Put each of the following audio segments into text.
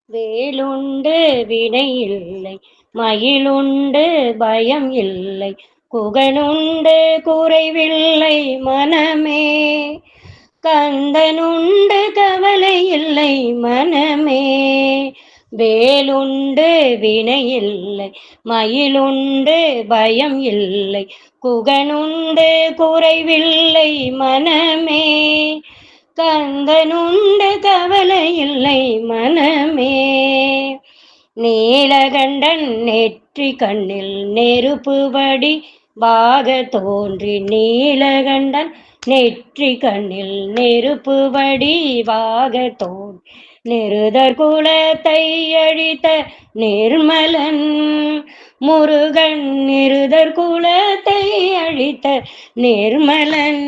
வேலுண்டு வினை இல்லை, மயிலுண்டு பயம் இல்லை, குகனுண்டு குறைவில்லை மனமே. கந்தனுண்டு கவலை இல்லை மனமே. வேலுண்டு வினை இல்லை, மயிலுண்டு பயம் இல்லை, குகனுண்டு குறைவில்லை மனமே. கந்தனுண்டு கவலை இல்லை மனமே. நீலகண்டன் நெற்றி கண்ணில் நெருப்புபடி பாக தோன்றி, நீலகண்டன் நெற்றி கண்ணில் நெருப்புபடி பாக தோன்றி, நிருதர் குலத்தை அழித்த நிர்மலன் முருகன், நிருதர் குலத்தை அழித்த நிர்மலன்.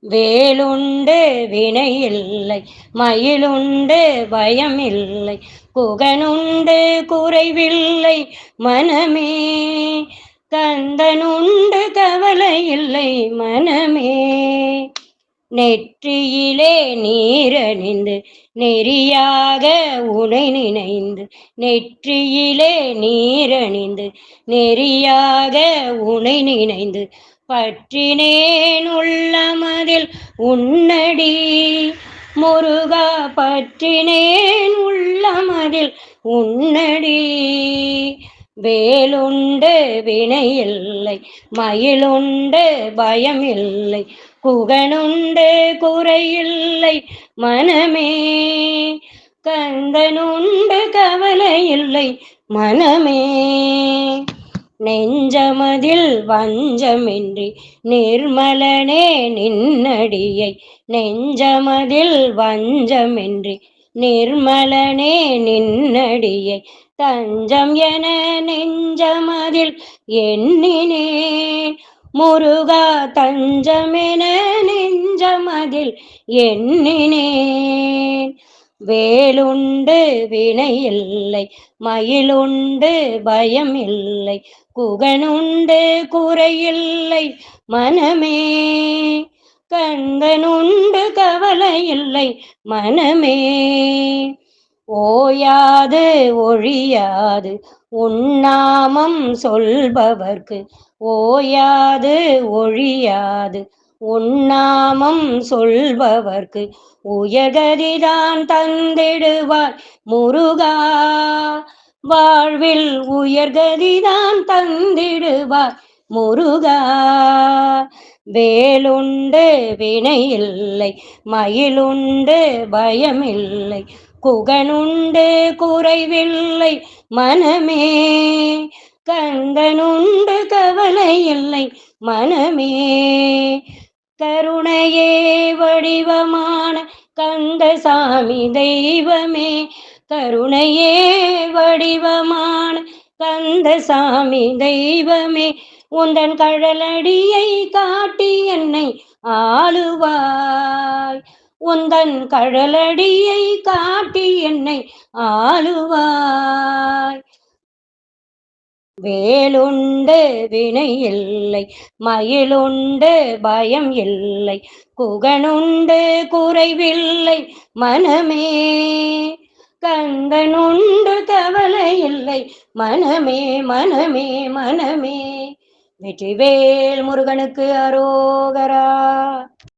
வேலுண்டு வினை இல்லை, மயிலுண்டு பயம் இல்லை, குகனுண்டு குறைவில்லை மனமே. கந்தனுண்டு கவலை இல்லை மனமே. நெற்றியிலே நீரணிந்து நெறியாக உனை நினைந்து, நெற்றியிலே நீரணிந்து நெறியாக உனை நினைந்து, பற்றினேன் உள்ளமதில் உன்னடி முருகா, பற்றினேன் உள்ளமதில் உன்னடி. வேலுண்டு வினை இல்லை, மயிலுண்டு பயம் இல்லை, குகனுண்டு குறையில்லை மனமே. கந்தனுண்டு கவலை இல்லை மனமே. நெஞ்சமதில் வஞ்சமின்றி நிர்மலனே நின்னடியை, நெஞ்சமதில் வஞ்சமின்றி நிர்மலனே நின்னடியை, தஞ்சம் என நெஞ்சமதில் எண்ணினேன் முருகா, தஞ்சமென நெஞ்சமதில் எண்ணினேன். வேலுண்டு வினை இல்லை, மயிலுண்டு பயம் இல்லை, குகனுண்டு குறையில்லை மனமே. கந்தனுண்டு கவலை இல்லை மனமே. ஓயாது ஒழியாது உன்னாமம் சொல்பவர்க்கு, ஓயாது ஒழியாது உன்னாமம் சொல்பவர்க்கு, உயர்கதிதான் தந்திடுவாய் முருகா, வாழ்வில் உயர்கதிதான் தந்திடுவாய் முருகா. வேலுண்டு வினை இல்லை, மயிலுண்டு பயம் இல்லை, குகனுண்டு குறைவில்லை மனமே. கந்தனுண்டு கவலை இல்லை மனமே. கருணையே வடிவமான கந்தசாமி தெய்வமே, கருணையே வடிவமான கந்தசாமி தெய்வமே, உந்தன் கடலடியை காட்டி என்னை ஆளுவாய், உந்தன் கடலடியை காட்டி என்னை ஆளுவாய். வேலுண்டு வினை இல்லை, மயிலுண்டு பயம் இல்லை, குகனுண்டு குறைவில்லை மனமே. கந்தனுண்டு கவலை இல்லை மனமே மனமே மனமே. வெற்றிவேல் முருகனுக்கு அரோகரா.